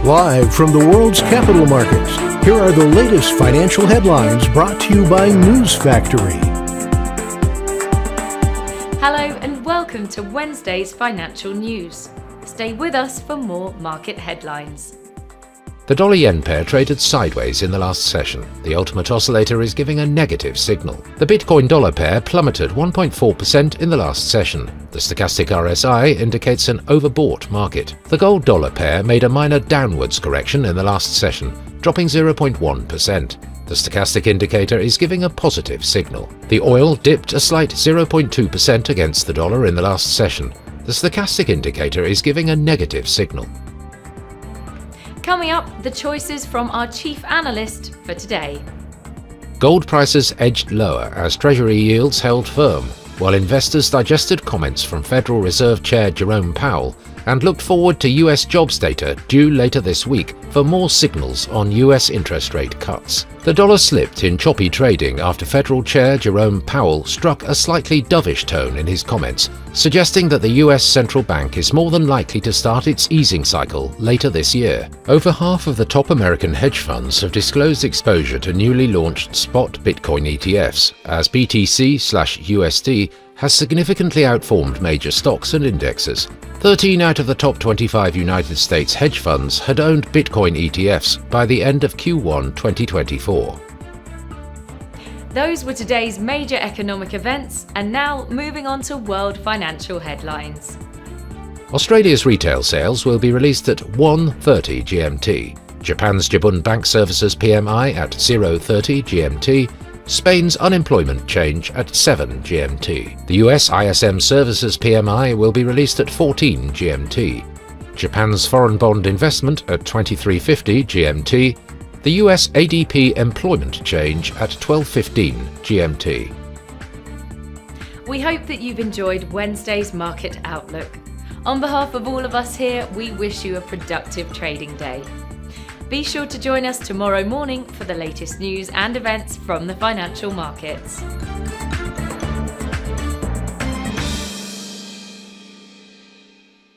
Live from the world's capital markets, here are the latest financial headlines brought to you by News Factory. Hello and welcome to Wednesday's financial news. Stay with us for more market headlines. The dollar-yen pair traded sideways in the last session. The ultimate oscillator is giving a negative signal. The Bitcoin-dollar pair plummeted 1.4% in the last session. The stochastic RSI indicates an overbought market. The gold-dollar pair made a minor downwards correction in the last session, dropping 0.1%. The stochastic indicator is giving a positive signal. The oil dipped a slight 0.2% against the dollar in the last session. The stochastic indicator is giving a negative signal. Coming up, the choices from our chief analyst for today. Gold prices edged lower as Treasury yields held firm, while investors digested comments from Federal Reserve Chair Jerome Powell and looked forward to US jobs data due later this week for more signals on US interest rate cuts. The dollar slipped in choppy trading after Federal Chair Jerome Powell struck a slightly dovish tone in his comments, suggesting that the US central bank is more than likely to start its easing cycle later this year. Over half of the top American hedge funds have disclosed exposure to newly launched spot Bitcoin ETFs, as BTC/USD has significantly outperformed major stocks and indexes. 13 out of the top 25 United States hedge funds had owned Bitcoin ETFs by the end of Q1 2024. Those were today's major economic events, and now moving on to world financial headlines. Australia's retail sales will be released at 1:30 GMT. Japan's Jibun Bank Services PMI at 0:30 GMT. Spain's unemployment change at 7 GMT. The US ISM Services PMI will be released at 14 GMT. Japan's foreign bond investment at 23:50 GMT. The US ADP employment change at 12:15 GMT. We hope that you've enjoyed Wednesday's market outlook. On behalf of all of us here, we wish you a productive trading day. Be sure to join us tomorrow morning for the latest news and events from the financial markets.